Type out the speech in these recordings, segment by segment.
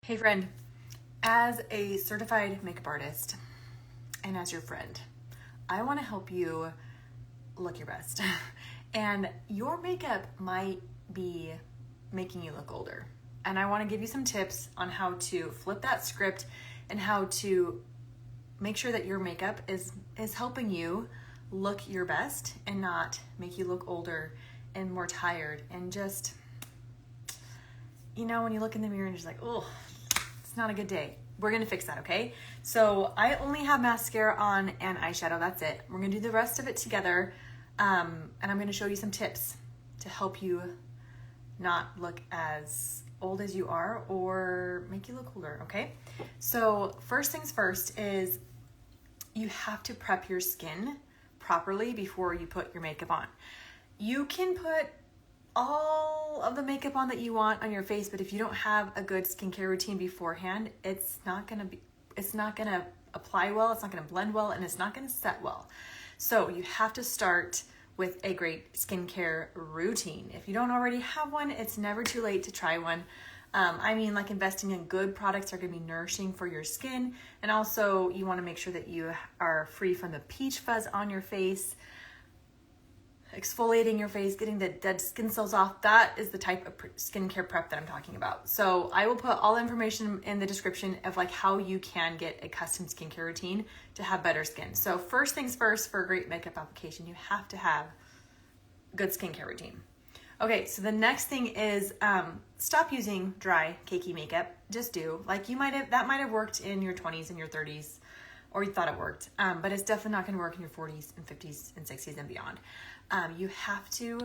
Hey friend, as a certified makeup artist and as your friend, I want to help you look your best. And your makeup might be making you look older. And I want to give you some tips on how to flip that script and how to make sure that your makeup is helping you look your best and not make you look older and more tired and just, when you look in the mirror and you're just like, oh, it's not a good day. We're gonna fix that, okay? So I only have mascara on and eyeshadow, that's it. We're gonna do the rest of it together, and I'm gonna show you some tips to help you not look as old as you are or make you look older, okay? So first things first is you have to prep your skin properly before you put your makeup on. You can put all of the makeup on that you want on your face, but if you don't have a good skincare routine beforehand, it's not gonna apply well, it's not gonna blend well, and it's not gonna set well. So you have to start with a great skincare routine. If you don't already have one, it's never too late to try one. Like investing in good products are gonna be nourishing for your skin, and also you wanna make sure that you are free from the peach fuzz on your face. Exfoliating your face, getting the dead skin cells off, that is the type of skincare prep that I'm talking about. So I will put all the information in the description of like how you can get a custom skincare routine to have better skin. So first things first, for a great makeup application, you have to have a good skincare routine. Okay, so the next thing is stop using dry, cakey makeup. Just do. Like that might have worked in your 20s and your 30s, or you thought it worked, but it's definitely not gonna work in your 40s and 50s and 60s and beyond. You have to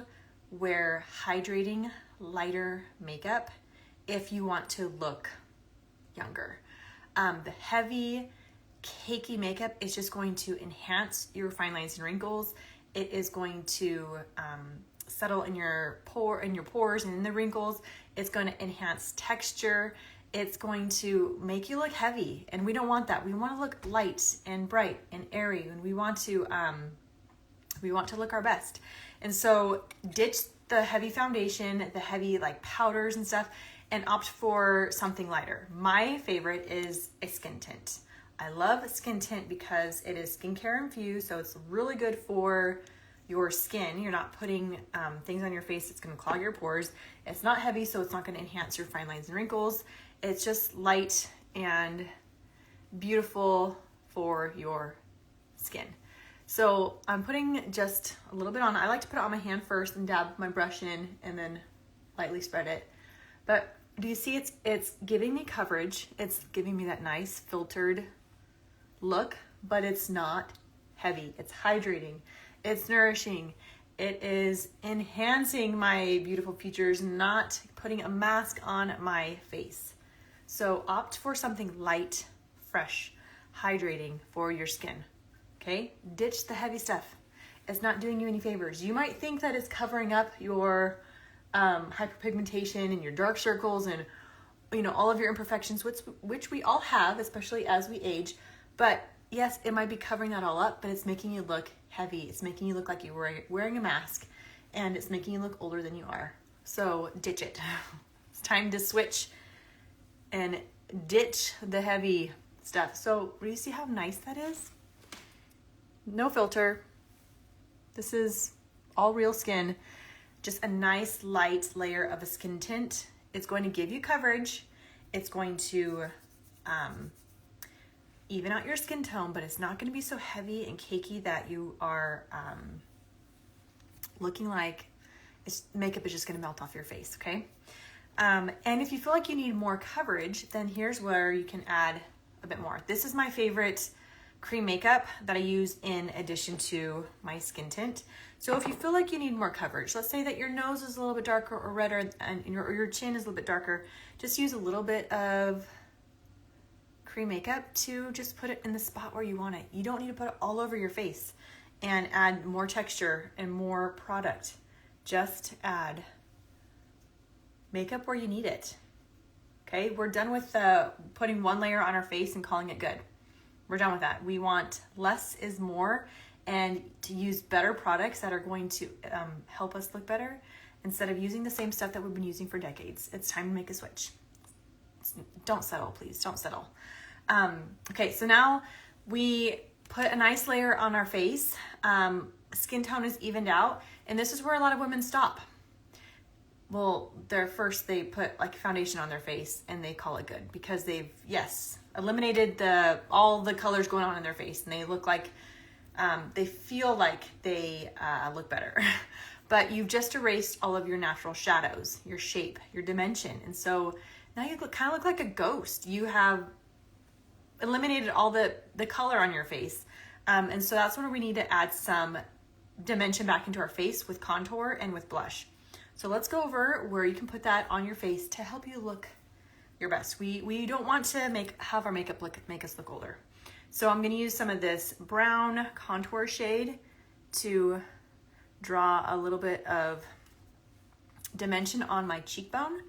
wear hydrating, lighter makeup if you want to look younger. The heavy, cakey makeup is just going to enhance your fine lines and wrinkles. It is going to settle in your pores and in the wrinkles. It's going to enhance texture. It's going to make you look heavy, and we don't want that. We want to look light and bright and airy, and we want to look our best. And so ditch the heavy foundation, the heavy like powders and stuff, and opt for something lighter. My favorite is a skin tint. I love skin tint because it is skincare infused, so it's really good for your skin. You're not putting things on your face that's going to clog your pores. It's not heavy, so it's not going to enhance your fine lines and wrinkles. It's just light and beautiful for your skin. So I'm putting just a little bit on. I like to put it on my hand first and dab my brush in and then lightly spread it. But do you see it's giving me coverage. It's giving me that nice filtered look, but it's not heavy. It's hydrating. It's nourishing. It is enhancing my beautiful features, not putting a mask on my face. So opt for something light, fresh, hydrating for your skin. Okay? Ditch the heavy stuff. It's not doing you any favors. You might think that it's covering up your hyperpigmentation and your dark circles and all of your imperfections, which we all have, especially as we age. But yes, it might be covering that all up, but it's making you look heavy. It's making you look like you're wearing a mask, and it's making you look older than you are. So ditch it. It's time to switch and ditch the heavy stuff. So do you see how nice that is? No filter. This is all real skin. Just a nice light layer of a skin tint. It's going to give you coverage. It's going to even out your skin tone, but it's not going to be so heavy and cakey that you are looking like makeup is just going to melt off your face, okay? And if you feel like you need more coverage, then here's where you can add a bit more. This is my favorite cream makeup that I use in addition to my skin tint. So if you feel like you need more coverage, let's say that your nose is a little bit darker or redder and your chin is a little bit darker, just use a little bit of cream makeup to just put it in the spot where you want it. You don't need to put it all over your face and add more texture and more product. Just add makeup where you need it. Okay, we're done with putting one layer on our face and calling it good. We're done with that. We want less is more, and to use better products that are going to help us look better instead of using the same stuff that we've been using for decades. It's time to make a switch. don't settle, please. Don't settle. Okay, so now we put a nice layer on our face. Skin tone is evened out, and this is where a lot of women stop. Well, they put like foundation on their face and they call it good because they've, yes, eliminated all the colors going on in their face, and they look like, they feel like they look better. But you've just erased all of your natural shadows, your shape, your dimension. And so now you kind of look like a ghost. You have eliminated all the color on your face. And so that's when we need to add some dimension back into our face with contour and with blush. So let's go over where you can put that on your face to help you look your best. We don't want to have our makeup make us look older. So I'm gonna use some of this brown contour shade to draw a little bit of dimension on my cheekbone.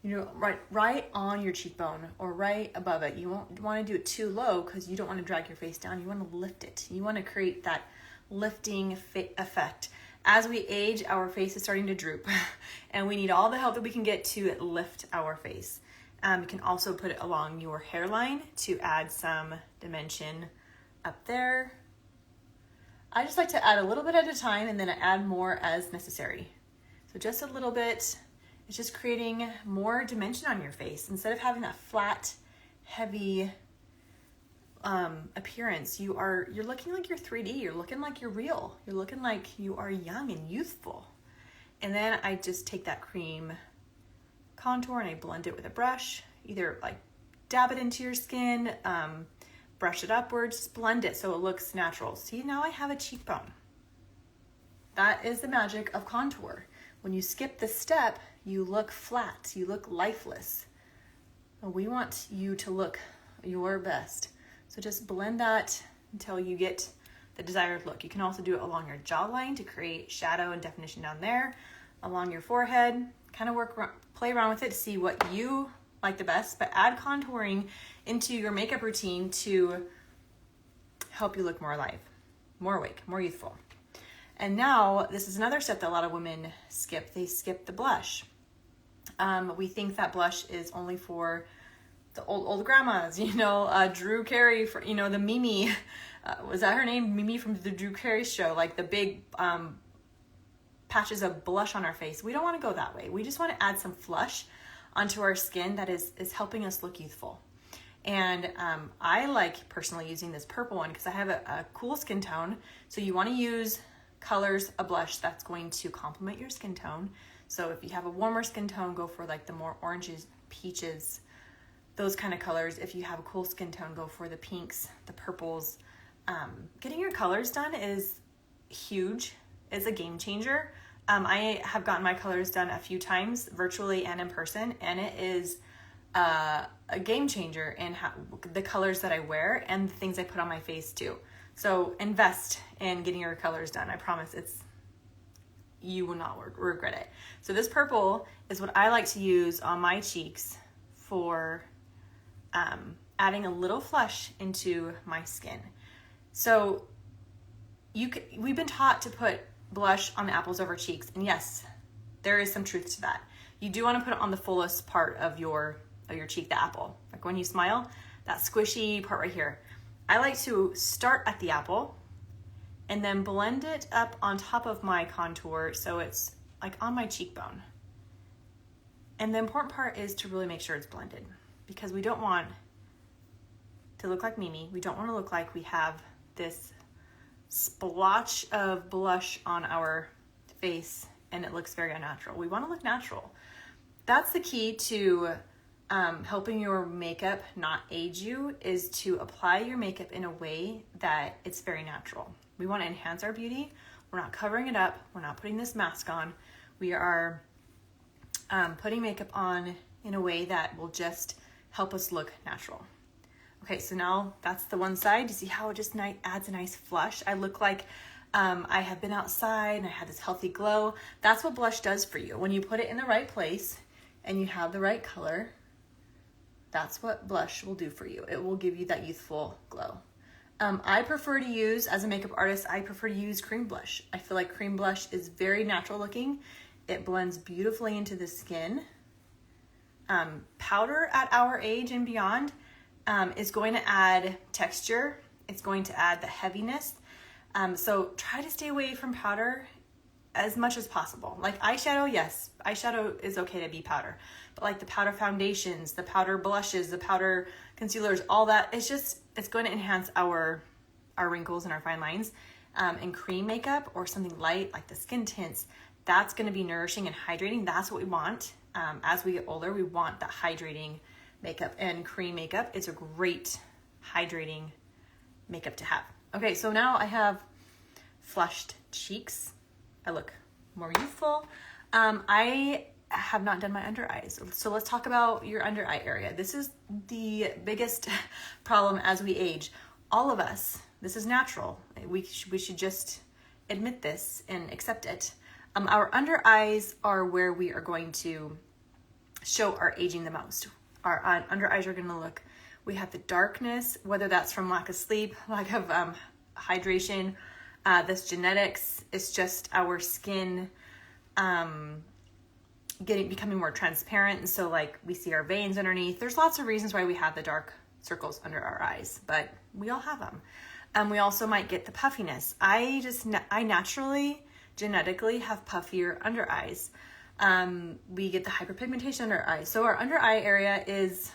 You know, right on your cheekbone or right above it. You won't want to do it too low because you don't want to drag your face down. You want to lift it. You want to create that lifting effect. As we age, our face is starting to droop and we need all the help that we can get to lift our face. You can also put it along your hairline to add some dimension up there. I just like to add a little bit at a time and then add more as necessary. So just a little bit. It's just creating more dimension on your face. Instead of having that flat, heavy appearance, you're looking like you're 3D. You're looking like you're real. You're looking like you are young and youthful. And then I just take that cream contour and I blend it with a brush. Either like dab it into your skin, brush it upwards, blend it so it looks natural. See, now I have a cheekbone. That is the magic of contour. When you skip the step, you look flat, you look lifeless. We want you to look your best. So just blend that until you get the desired look. You can also do it along your jawline to create shadow and definition down there, along your forehead, kind of play around with it to see what you like the best, but add contouring into your makeup routine to help you look more alive, more awake, more youthful. And now this is another step that a lot of women skip. They skip the blush. We think that blush is only for the old grandmas, you know, Drew Carey, the Mimi, was that her name? Mimi from the Drew Carey show, like the big patches of blush on our face. We don't want to go that way. We just want to add some flush onto our skin that is helping us look youthful. And I like personally using this purple one because I have a cool skin tone. So you want to use colors, a blush that's going to complement your skin tone. So if you have a warmer skin tone, go for like the more oranges, peaches, those kind of colors. If you have a cool skin tone, go for the pinks, the purples. Getting your colors done is huge. It's a game changer. I have gotten my colors done a few times, virtually and in person, and it is a game changer in the colors that I wear and the things I put on my face too. So invest in getting your colors done. I promise you will not regret it. So this purple is what I like to use on my cheeks for adding a little flush into my skin. So we've been taught to put blush on the apples of our cheeks, and yes, there is some truth to that. You do want to put it on the fullest part of your cheek, the apple. Like when you smile, that squishy part right here. I like to start at the apple and then blend it up on top of my contour so it's like on my cheekbone. And the important part is to really make sure it's blended because we don't want to look like Mimi. We don't want to look like we have this splotch of blush on our face and it looks very unnatural. We want to look natural. That's the key to helping your makeup not age you, is to apply your makeup in a way that it's very natural. We want to enhance our beauty. We're not covering it up. We're not putting this mask on. We are putting makeup on in a way that will just help us look natural. Okay, so now that's the one side. You see how it just adds a nice flush? I look like I have been outside and I had this healthy glow. That's what blush does for you. When you put it in the right place and you have the right color, that's what blush will do for you. It will give you that youthful glow. I prefer to use, as a makeup artist, I prefer to use cream blush. I feel like cream blush is very natural looking. It blends beautifully into the skin. Powder at our age and beyond is going to add texture. It's going to add the heaviness. So try to stay away from powder as much as possible. Like eyeshadow, yes, eyeshadow is okay to be powder. But like the powder foundations, the powder blushes, the powder concealers, all that, it's going to enhance our wrinkles and our fine lines. And cream makeup or something light like the skin tints, that's going to be nourishing and hydrating. That's what we want. As we get older, we want that hydrating makeup, and cream makeup is a great hydrating makeup to have. Okay, so now I have flushed cheeks. I look more youthful. I have not done my under eyes. So let's talk about your under eye area. This is the biggest problem as we age. All of us, this is natural. We should just admit this and accept it. Our under eyes are where we are going to show our aging the most. Our under eyes are going to look, we have the darkness, whether that's from lack of sleep, lack of hydration, this genetics. It's just our skin becoming more transparent, and so like we see our veins underneath. There's lots of reasons why we have the dark circles under our eyes, but we all have them. We also might get the puffiness. I naturally, genetically have puffier under eyes. We get the hyperpigmentation under our eyes. So our under eye area is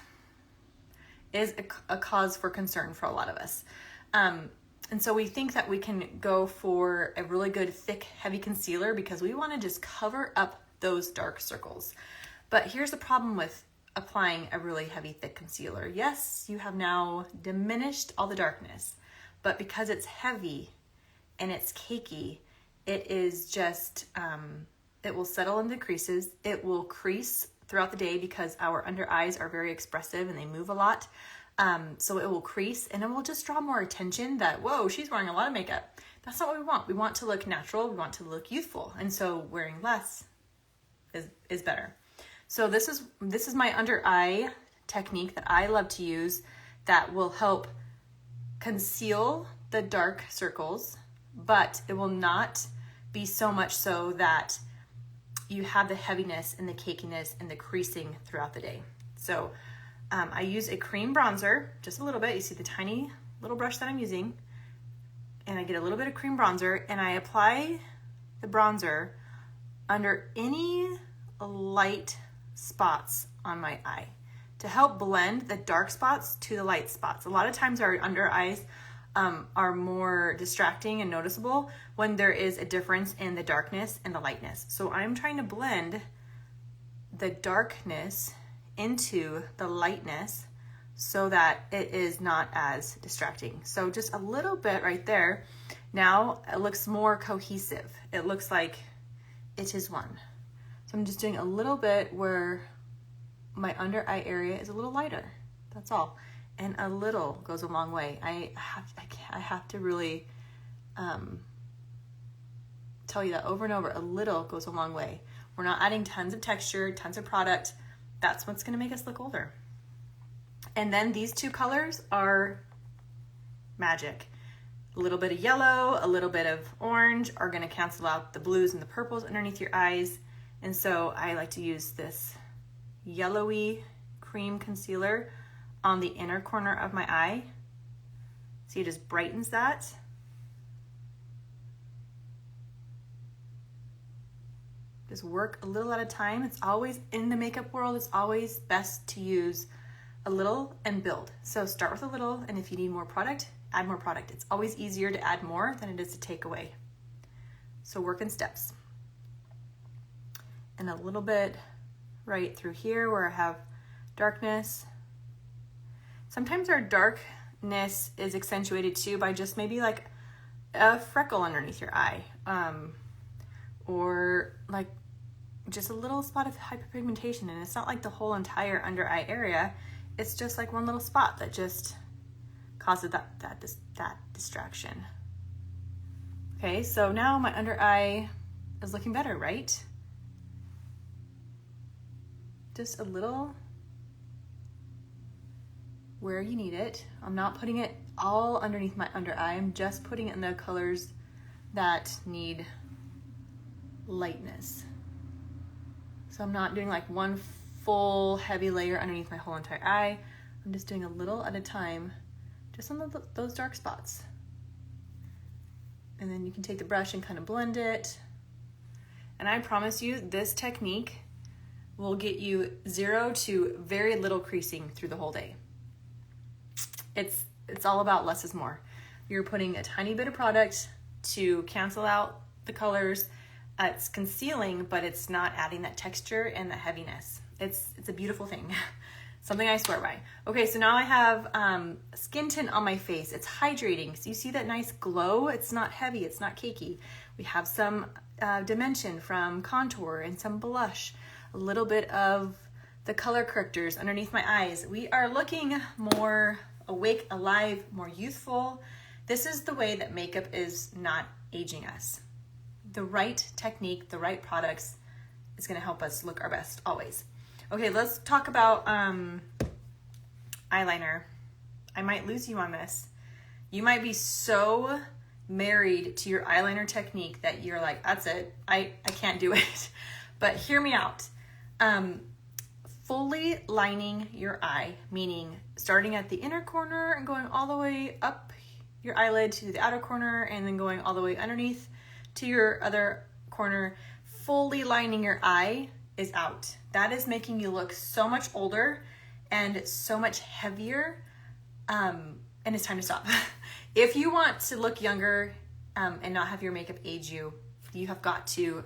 a cause for concern for a lot of us. And so we think that we can go for a really good, thick, heavy concealer because we want to just cover up those dark circles. But here's the problem with applying a really heavy, thick concealer. Yes, you have now diminished all the darkness, but because it's heavy and it's cakey, it is just, it will settle into creases. It will crease throughout the day because our under eyes are very expressive and they move a lot. So it will crease and it will just draw more attention that, whoa, she's wearing a lot of makeup. That's not what we want. We want to look natural. We want to look youthful. And so wearing less is better. So this is my under eye technique that I love to use that will help conceal the dark circles, but it will not be so much so that you have the heaviness and the cakiness and the creasing throughout the day. So I use a cream bronzer, just a little bit. You see the tiny little brush that I'm using, and I get a little bit of cream bronzer and I apply the bronzer under any light spots on my eye to help blend the dark spots to the light spots. A lot of times our under eyes are more distracting and noticeable when there is a difference in the darkness and the lightness. So I'm trying to blend the darkness into the lightness so that it is not as distracting. So just a little bit right there. Now it looks more cohesive. It looks like it is one. So I'm just doing a little bit where my under eye area is a little lighter. That's all. And a little goes a long way. I have to really tell you that over and over. A little goes a long way. We're not adding tons of texture, tons of product. That's what's going to make us look older. And then these two colors are magic. A little bit of yellow, a little bit of orange are going to cancel out the blues and the purples underneath your eyes. And so I like to use this yellowy cream concealer on the inner corner of my eye. So it just brightens that. Just work a little at a time. It's always, in the makeup world, it's always best to use a little and build. So start with a little, and if you need more product, add more product. It's always easier to add more than it is to take away. So work in steps. And a little bit right through here where I have darkness. Sometimes our darkness is accentuated too by just maybe like a freckle underneath your eye, or like just a little spot of hyperpigmentation. And it's not like the whole entire under eye area. It's just like one little spot that just causes that distraction. Okay, so now my under eye is looking better, right? Just a little where you need it. I'm not putting it all underneath my under eye. I'm just putting it in the colors that need lightness. So I'm not doing like one full heavy layer underneath my whole entire eye. I'm just doing a little at a time, just on those dark spots. And then you can take the brush and kind of blend it. And I promise you, this technique will get you 0 to very little creasing through the whole day. It's all about less is more. You're putting a tiny bit of product to cancel out the colors. It's concealing, but it's not adding that texture and that heaviness. It's a beautiful thing. Something I swear by. Okay, so now I have skin tint on my face. It's hydrating. So you see that nice glow? It's not heavy, it's not cakey. We have some dimension from contour and some blush. A little bit of the color correctors underneath my eyes. We are looking more awake, alive, more youthful. This is the way that makeup is not aging us. The right technique, the right products is gonna help us look our best always. Okay, let's talk about eyeliner. I might lose you on this. You might be so married to your eyeliner technique that you're like, that's it, I can't do it. But hear me out. Fully lining your eye, meaning starting at the inner corner and going all the way up your eyelid to the outer corner and then going all the way underneath to your other corner. Fully lining your eye is out. That is making you look so much older and so much heavier, and it's time to stop. If you want to look younger and not have your makeup age you, you have got to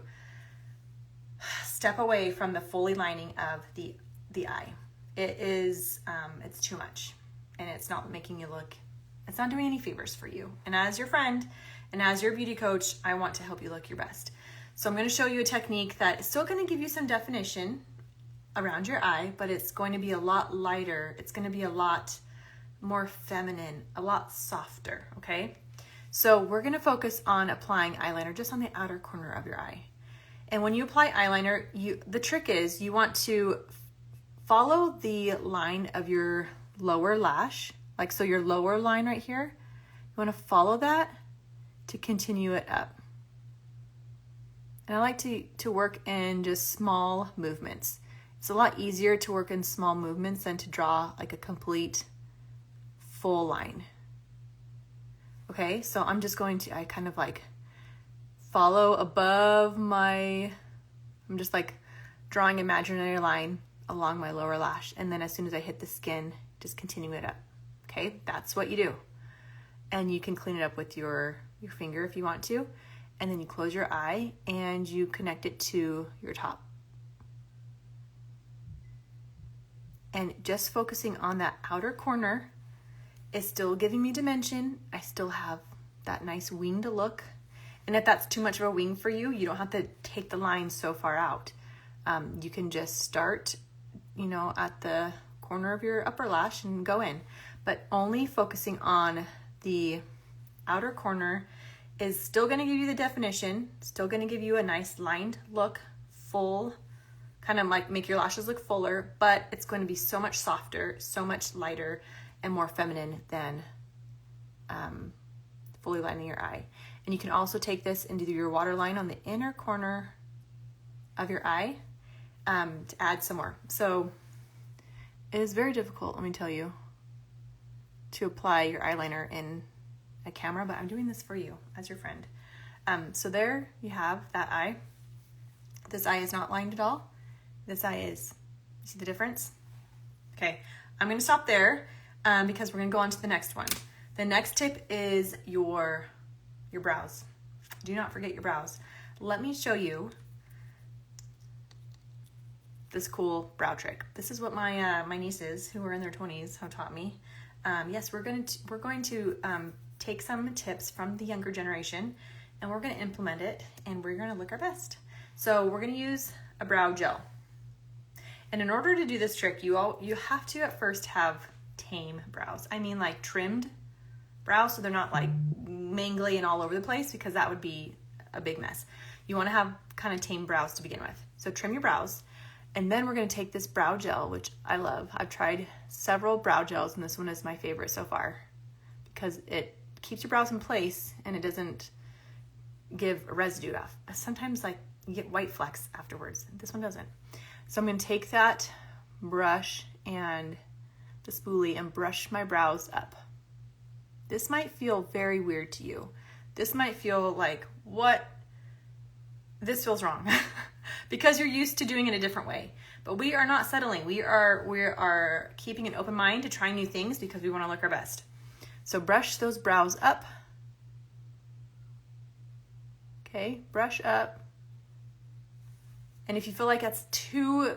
step away from the fully lining of the eye. It is, it's too much, and it's not making you look, it's not doing any favors for you. And as your friend and as your beauty coach, I want to help you look your best. So I'm going to show you a technique that is still going to give you some definition around your eye, but it's going to be a lot lighter. It's going to be a lot more feminine, a lot softer, okay? So we're going to focus on applying eyeliner just on the outer corner of your eye. And when you apply eyeliner, the trick is you want to follow the line of your lower lash, like so your lower line right here. You want to follow that to continue it up. And I like to work in just small movements. It's a lot easier to work in small movements than to draw like a complete full line. Okay, so I'm just going to, I kind of like follow above my, I'm just like drawing an imaginary line along my lower lash. And then as soon as I hit the skin, just continue it up. Okay, that's what you do. And you can clean it up with your finger if you want to. And then you close your eye and you connect it to your top. And just focusing on that outer corner is still giving me dimension. I still have that nice winged look. And if that's too much of a wing for you, you don't have to take the line so far out. You can just start, you know, at the corner of your upper lash and go in. But only focusing on the outer corner is still going to give you the definition, still going to give you a nice lined look, full, kind of like make your lashes look fuller, but it's going to be so much softer, so much lighter, and more feminine than fully lining your eye. And you can also take this into your waterline on the inner corner of your eye to add some more. So it is very difficult, let me tell you, to apply your eyeliner in a camera, but I'm doing this for you as your friend. So there you have that eye. This eye is not lined at all. This eye is. You see the difference? Okay, I'm gonna stop there because we're gonna go on to the next one. The next tip is your brows. Do not forget your brows. Let me show you this cool brow trick. This is what my my nieces, who are in their 20s, have taught me. Yes, we're going to take some tips from the younger generation and we're going to implement it and we're going to look our best. So we're going to use a brow gel. And in order to do this trick, you have to at first have tame brows. I mean like trimmed brows so they're not like mangly and all over the place because that would be a big mess. You want to have kind of tame brows to begin with. So trim your brows. And then we're going to take this brow gel, which I love. I've tried several brow gels, and this one is my favorite so far because it keeps your brows in place and it doesn't give a residue off. Sometimes like you get white flecks afterwards. This one doesn't. So I'm going to take that brush and the spoolie and brush my brows up. This might feel very weird to you. This might feel like, what? This feels wrong because you're used to doing it a different way. But we are not settling. We are keeping an open mind to trying new things because we want to look our best. So brush those brows up. Okay, brush up. And if you feel like that's too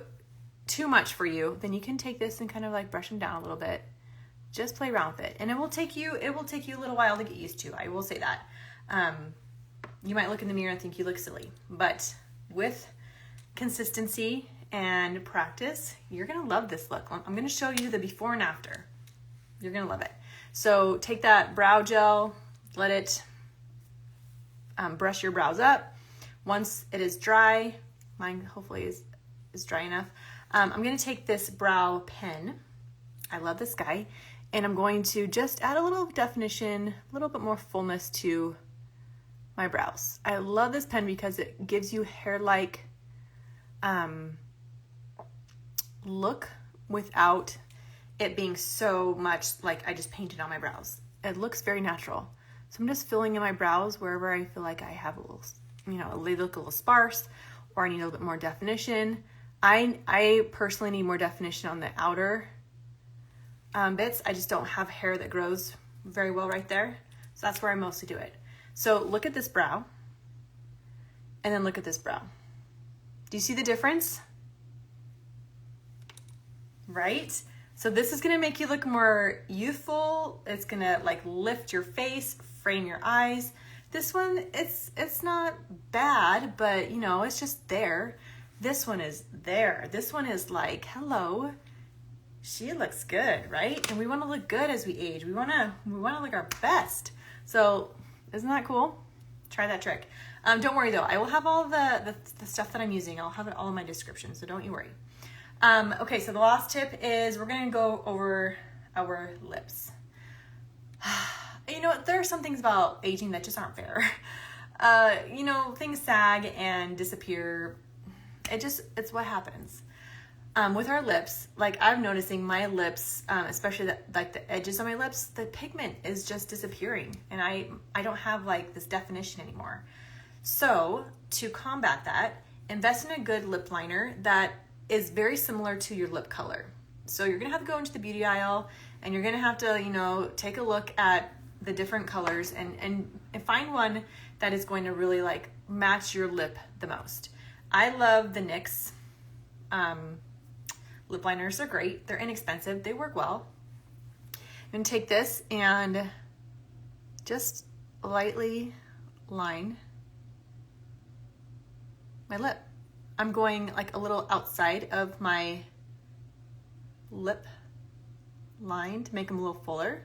much for you, then you can take this and kind of like brush them down a little bit. Just play around with it. And it will take you a little while to get used to. I will say that. You might look in the mirror and think you look silly, but with consistency and practice, you're gonna love this look. I'm gonna show you the before and after. You're gonna love it. So take that brow gel, let it brush your brows up. Once it is dry, mine hopefully is dry enough. I'm gonna take this brow pen. I love this guy. And I'm going to just add a little definition, a little bit more fullness to my brows. I love this pen because it gives you hair-like look without it being so much like I just painted on my brows. It looks very natural. So I'm just filling in my brows wherever I feel like I have a little, they look a little sparse or I need a little bit more definition. I personally need more definition on the outer bits. I just don't have hair that grows very well right there. So that's where I mostly do it. So look at this brow and then look at this brow. Do you see the difference? Right? So this is gonna make you look more youthful. It's gonna like lift your face, frame your eyes. This one, it's not bad, but it's just there. This one is there. This one is like, hello, she looks good, right? And we wanna look good as we age. We wanna look our best. So isn't that cool? Try that trick. Don't worry though, I will have all the stuff that I'm using. I'll have it all in my description, so don't you worry. Okay, so the last tip is we're gonna go over our lips. There are some things about aging that just aren't fair. Things sag and disappear. It's what happens. With our lips, like I'm noticing my lips, especially the edges of my lips, the pigment is just disappearing and I don't have like this definition anymore. So to combat that, invest in a good lip liner that is very similar to your lip color. So you're gonna have to go into the beauty aisle and you're gonna have to, take a look at the different colors and find one that is going to really like match your lip the most. I love the NYX lip liners. They're great. They're inexpensive. They work well. I'm gonna take this and just lightly line my lip. I'm going like a little outside of my lip line to make them a little fuller.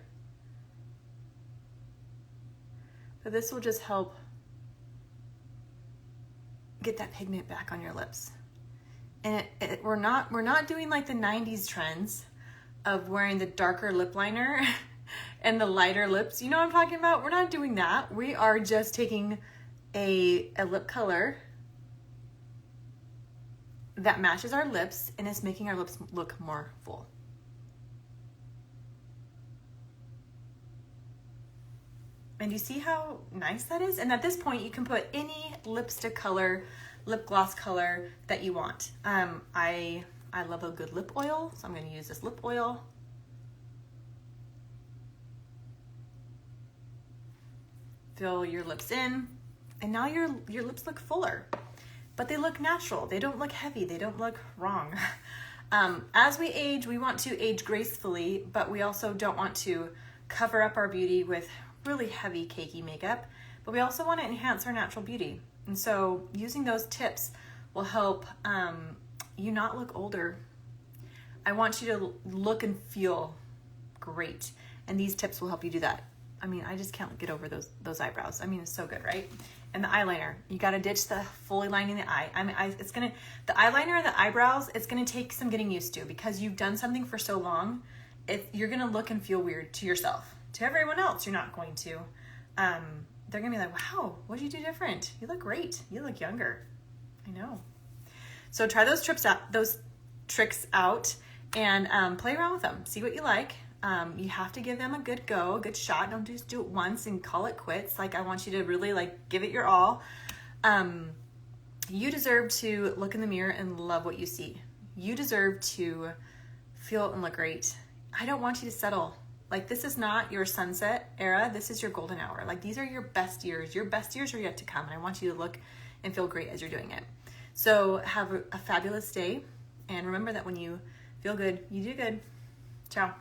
But this will just help get that pigment back on your lips. And we're not doing like the 90s trends of wearing the darker lip liner and the lighter lips. You know what I'm talking about? We're not doing that. We are just taking a lip color that matches our lips and is making our lips look more full. And you see how nice that is? And at this point, you can put any lipstick color, lip gloss color that you want. I love a good lip oil, so I'm gonna use this lip oil. Fill your lips in, and now your lips look fuller. But they look natural. They don't look heavy. They don't look wrong. As we age, we want to age gracefully, but we also don't want to cover up our beauty with really heavy cakey makeup, but we also want to enhance our natural beauty. And so using those tips will help you not look older. I want you to look and feel great. And these tips will help you do that. I mean, I just can't get over those eyebrows. I mean, it's so good, right? And the eyeliner, you got to ditch the fully lining the eye. I mean, the eyeliner and the eyebrows, it's going to take some getting used to because you've done something for so long. You're going to look and feel weird to yourself. To everyone else, you're not going to. They're going to be like, wow, what did you do different? You look great. You look younger. I know. So try those tricks out and play around with them. See what you like. You have to give them a good go, a good shot. Don't just do it once and call it quits. Like, I want you to really like give it your all. You deserve to look in the mirror and love what you see. You deserve to feel and look great. I don't want you to settle. Like, this is not your sunset era. This is your golden hour. Like, these are your best years. Your best years are yet to come. And I want you to look and feel great as you're doing it. So have a fabulous day. And remember that when you feel good, you do good. Ciao.